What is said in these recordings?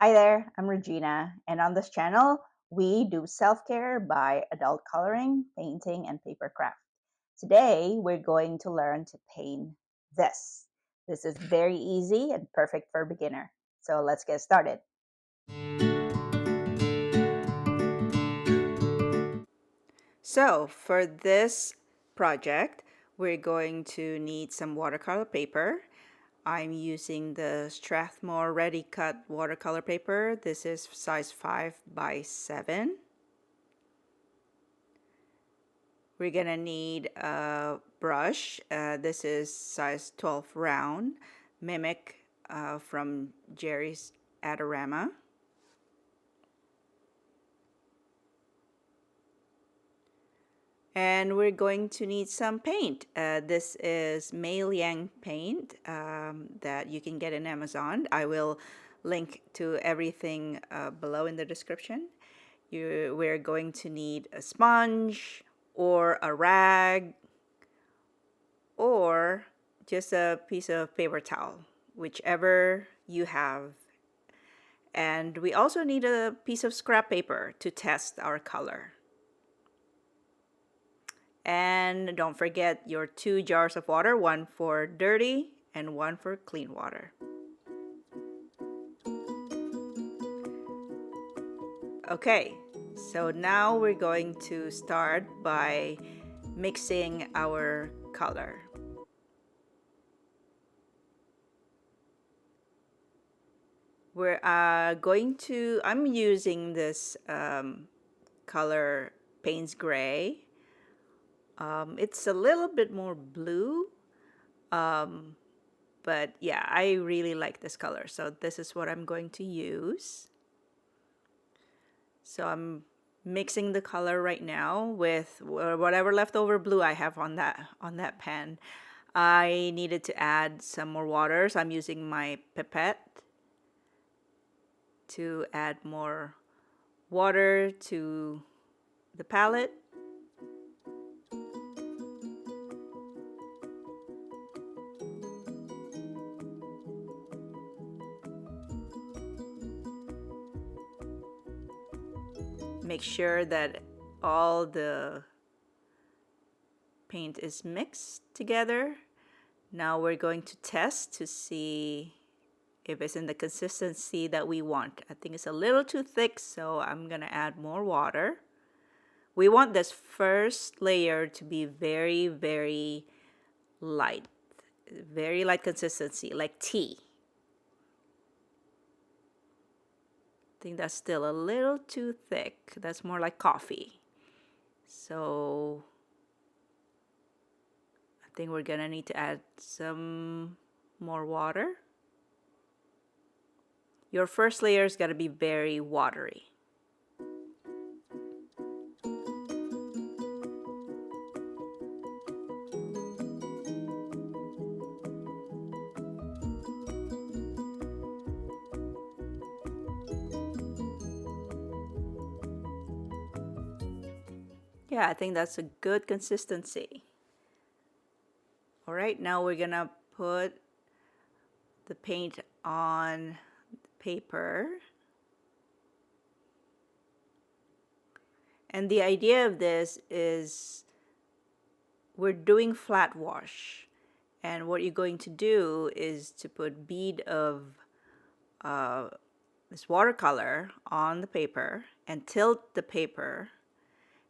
Hi there, I'm Regina, and on this channel, we do self-care by adult coloring, painting, and paper craft. Today, we're going to learn to paint this. This is very easy and perfect for a beginner. So let's get started. So for this project, we're going to need some watercolor paper. I'm using the Strathmore Ready Cut watercolor paper. This is size 5 by 7. We're gonna need a brush. This is size 12 round, Mimic from Jerry's Adorama. And we're going to need some paint. This is Mei Liang paint that you can get in Amazon. I will link to everything below in the description. We're going to need a sponge or a rag or just a piece of paper towel, whichever you have. And we also need a piece of scrap paper to test our color. And don't forget your 2 jars of water, one for dirty and one for clean water. Okay, so now we're going to start by mixing our color. We're I'm using this color Payne's Gray. It's a little bit more blue, but yeah, I really like this color. So this is what I'm going to use. So I'm mixing the color right now with whatever leftover blue I have on that pan. I needed to add some more water, so I'm using my pipette to add more water to the palette. Make sure that all the paint is mixed together. Now we're going to test to see if it's in the consistency that we want. I think it's a little too thick, so I'm gonna add more water. We want this first layer to be very, very light consistency, like tea. I think that's still a little too thick. That's more like coffee. So I think we're gonna need to add some more water. Your first layer is gonna be very watery. Yeah, I think that's a good consistency. All right, now we're gonna put the paint on paper. And the idea of this is we're doing flat wash. And what you're going to do is to put bead of this watercolor on the paper and tilt the paper.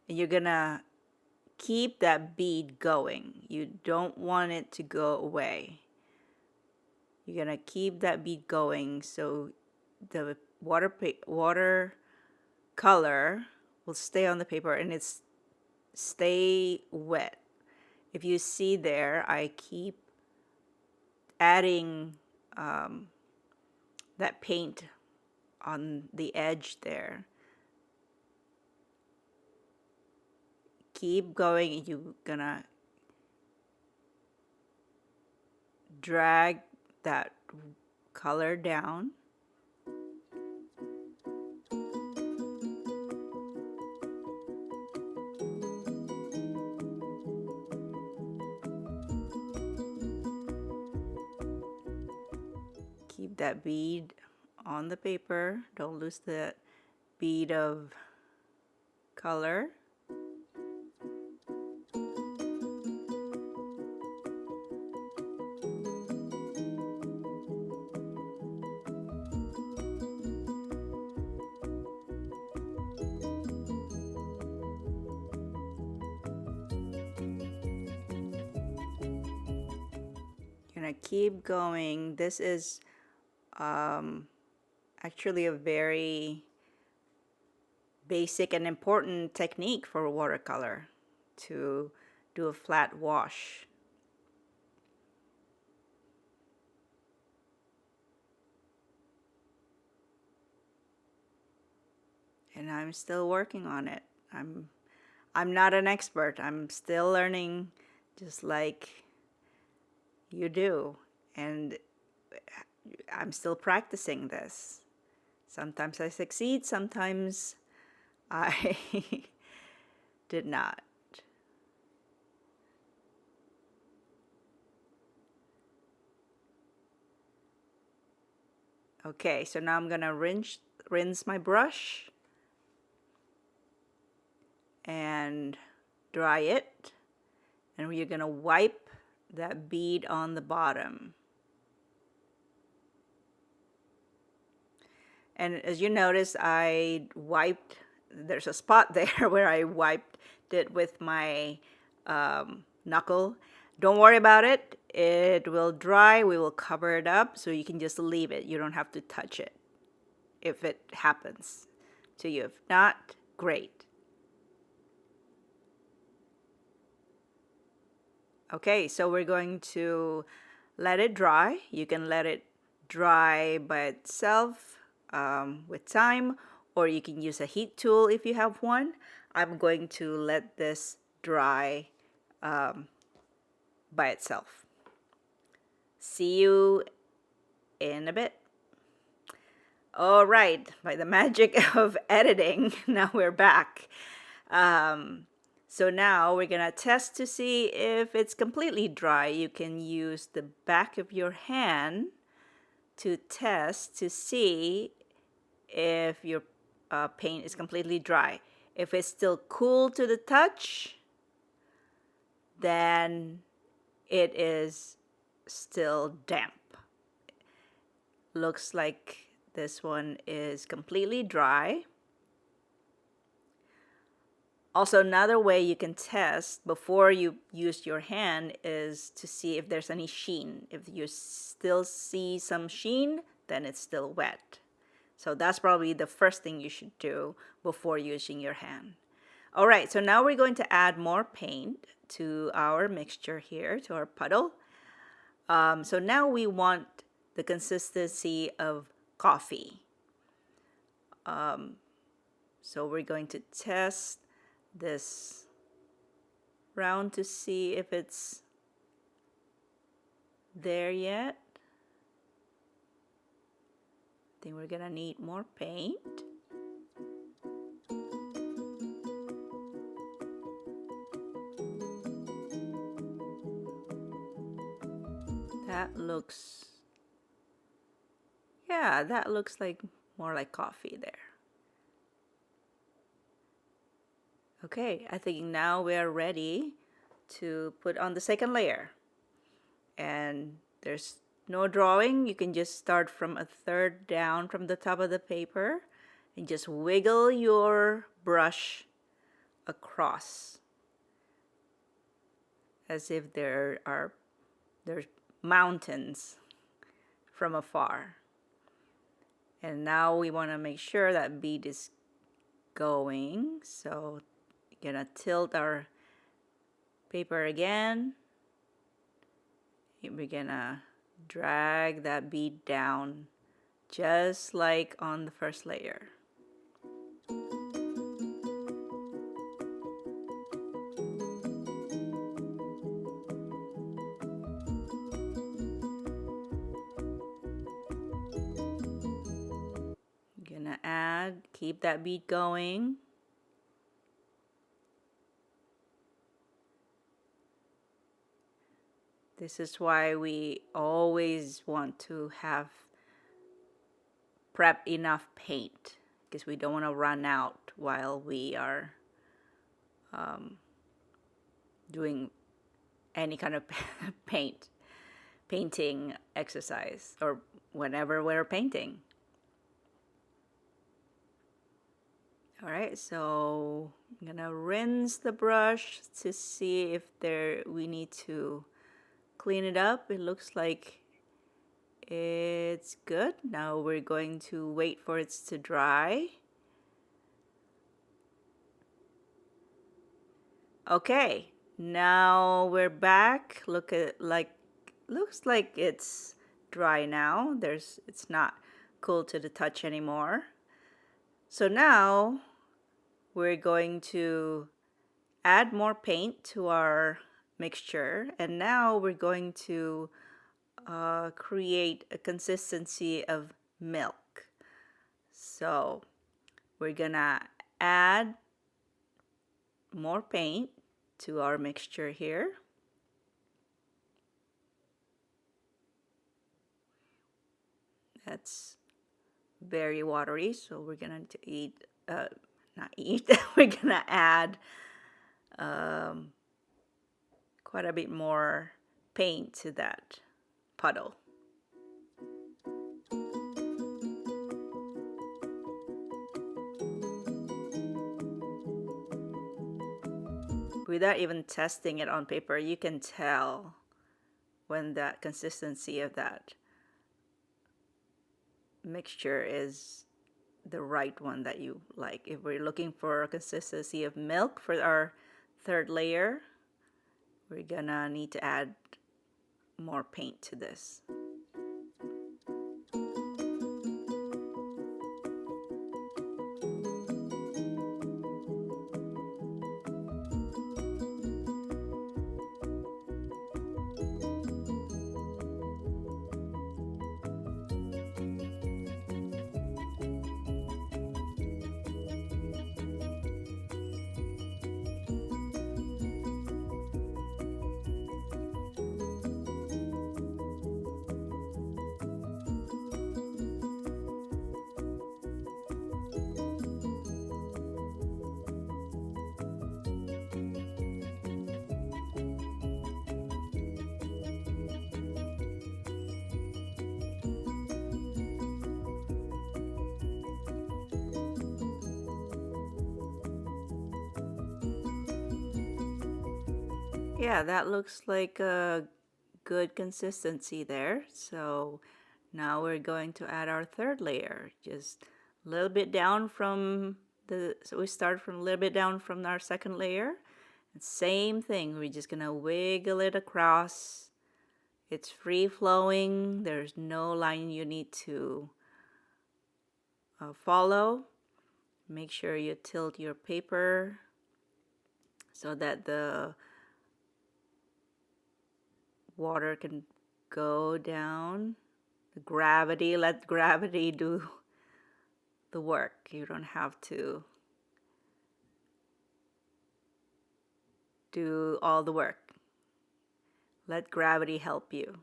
And you're gonna keep that bead going. You don't want it to go away. You're gonna keep that bead going so the water color will stay on the paper and it's stay wet. If you see there, I keep adding that paint on the edge there. Keep going and you're gonna drag that color down. Keep that bead on the paper. Don't lose the bead of color. Gonna keep going. This is actually a very basic and important technique for watercolor, to do a flat wash. And I'm still working on it. I'm not an expert. I'm still learning, just like you do. And I'm still practicing this. Sometimes I succeed, sometimes I did not. Okay, so now I'm gonna rinse my brush and dry it, and we're gonna wipe that bead on the bottom. And as you notice, I wiped, there's a spot there where I wiped it with my knuckle. Don't worry about it. It will dry. We will cover it up, so you can just leave it. You don't have to touch it if it happens to you. If not, great. Okay, so we're going to let it dry. You can let it dry by itself with time, or you can use a heat tool if you have one. I'm going to let this dry by itself. See you in a bit. All right, by the magic of editing, now we're back. So now we're gonna test to see if it's completely dry. You can use the back of your hand to test to see if your paint is completely dry. If it's still cool to the touch, then it is still damp. Looks like this one is completely dry. Also, another way you can test before you use your hand is to see if there's any sheen. If you still see some sheen, then it's still wet. So that's probably the first thing you should do before using your hand. All right, so now we're going to add more paint to our mixture here, to our puddle. So now we want the consistency of coffee. So we're going to test this round to see if it's there yet. I think we're gonna need more paint. That looks, yeah, that looks like more like coffee there. Okay, I think now we are ready to put on the second layer. And there's no drawing. You can just start from a third down from the top of the paper and just wiggle your brush across as if there's mountains from afar. And now we want to make sure that bead is going. So we're gonna tilt our paper again. We're gonna drag that bead down just like on the first layer. Gonna add, keep that bead going. This is why we always want to have prep enough paint because we don't want to run out while we are doing any kind of painting exercise or whenever we're painting. All right, so I'm gonna rinse the brush to see if we need to clean it up. It looks like it's good. Now we're going to wait for it to dry. Okay, now we're back. Looks like it's dry now. It's not cool to the touch anymore. So now we're going to add more paint to our mixture, and now we're going to create a consistency of milk. So we're gonna add more paint to our mixture here. That's very watery, so we're gonna we're gonna add quite a bit more paint to that puddle. Without even testing it on paper, you can tell when that consistency of that mixture is the right one that you like. If we're looking for a consistency of milk for our third layer, we're gonna need to add more paint to this. Yeah, that looks like a good consistency there. So now we're going to add our third layer, just a little bit down from so we start from a little bit down from our second layer. And same thing, we're just gonna wiggle it across. It's free flowing, there's no line you need to follow. Make sure you tilt your paper so that the water can go down. Let gravity do the work. You don't have to do all the work. Let gravity help you.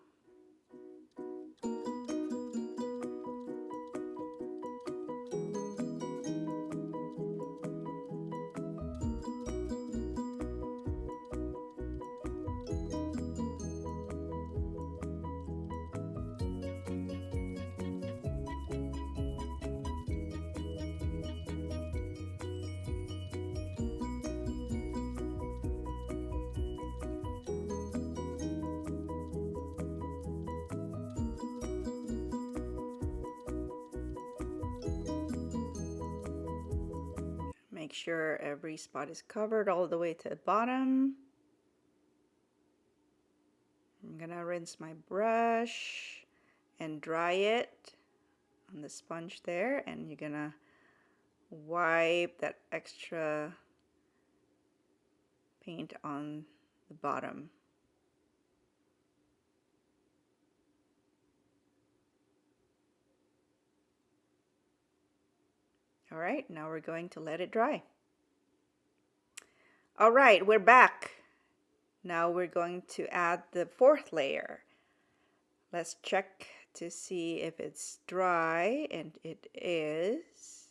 Make sure every spot is covered all the way to the bottom. I'm gonna rinse my brush and dry it on the sponge there, and you're gonna wipe that extra paint on the bottom. All right, now we're going to let it dry. All right, we're back. Now we're going to add the fourth layer. Let's check to see if it's dry, and it is.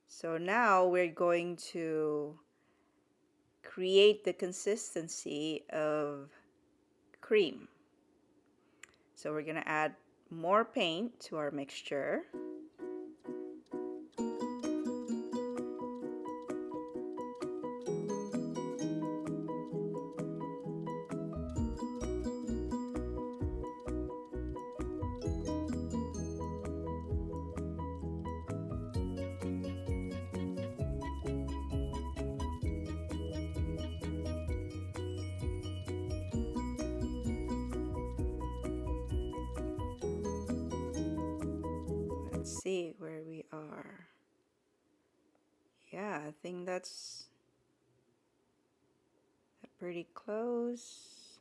So now we're going to create the consistency of cream. So we're going to add more paint to our mixture. Let's see where we are. Yeah, I think that's pretty close.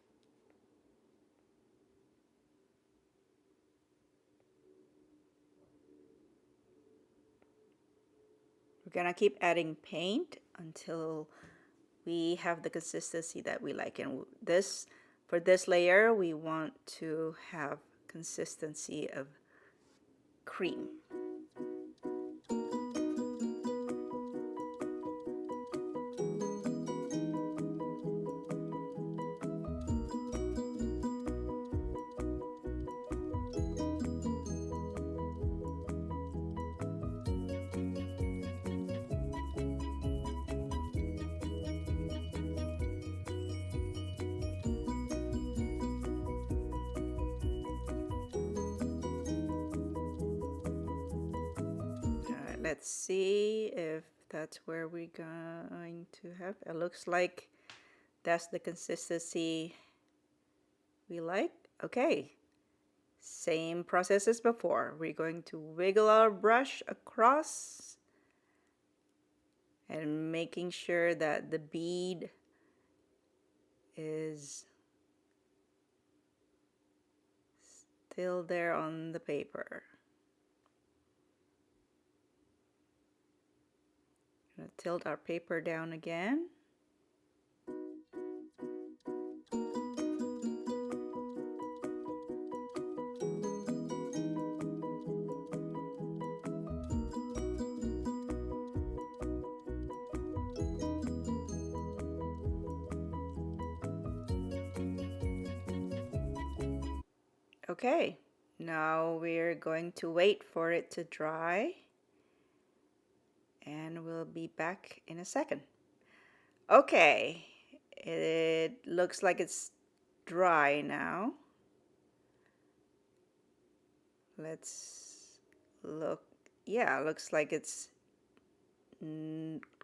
We're gonna keep adding paint until we have the consistency that we like. And this, for this layer, we want to have consistency of cream. Let's see if that's where we're going to have. It looks like that's the consistency we like. Okay, same process as before. We're going to wiggle our brush across and making sure that the bead is still there on the paper. I'm going to tilt our paper down again. Okay, now we're going to wait for it to dry, and we'll be back in a second. Okay, it looks like it's dry now. Let's look. Yeah, looks like it's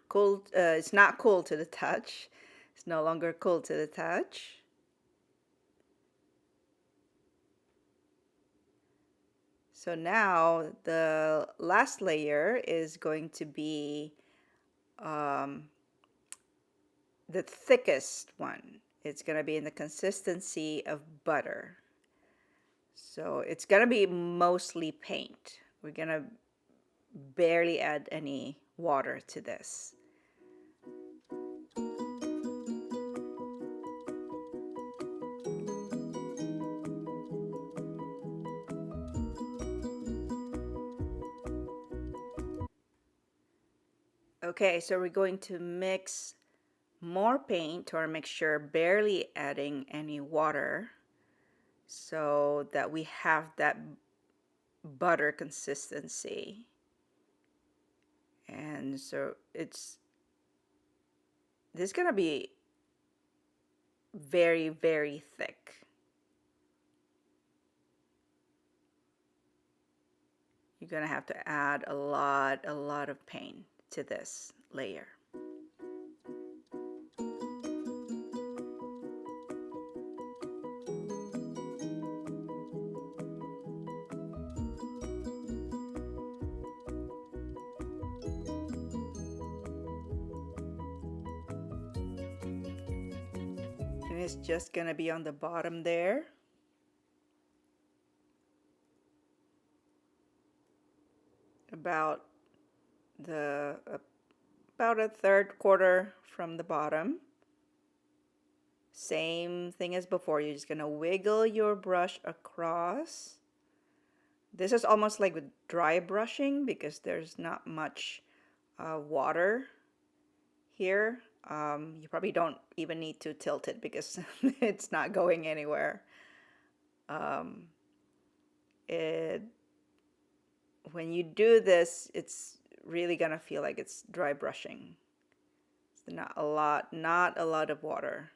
cool. It's not cool to the touch. It's no longer cool to the touch. So now the last layer is going to be the thickest one. It's going to be in the consistency of butter. So it's going to be mostly paint. We're going to barely add any water to this. Okay, so we're going to mix more paint to our mixture, barely adding any water, so that we have that butter consistency. And so this is gonna be very, very thick. You're gonna have to add a lot of paint to this layer. And it's just gonna be on the bottom there. About a third quarter from the bottom. Same thing as before. You're just gonna wiggle your brush across. This is almost like with dry brushing because there's not much water here. You probably don't even need to tilt it because it's not going anywhere. Um, it when you do this, it's really gonna feel like it's dry brushing. It's not a lot of water.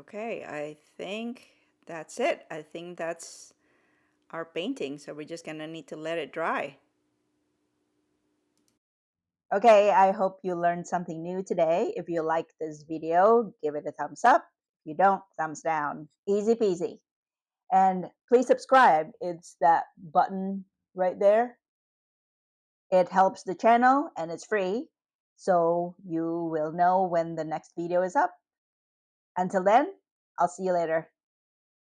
Okay, I think that's it. I think that's our painting. So we're just gonna need to let it dry. Okay, I hope you learned something new today. If you like this video, give it a thumbs up. If you don't, thumbs down. Easy peasy. And please subscribe. It's that button right there. It helps the channel and it's free. So you will know when the next video is up. Until then, I'll see you later.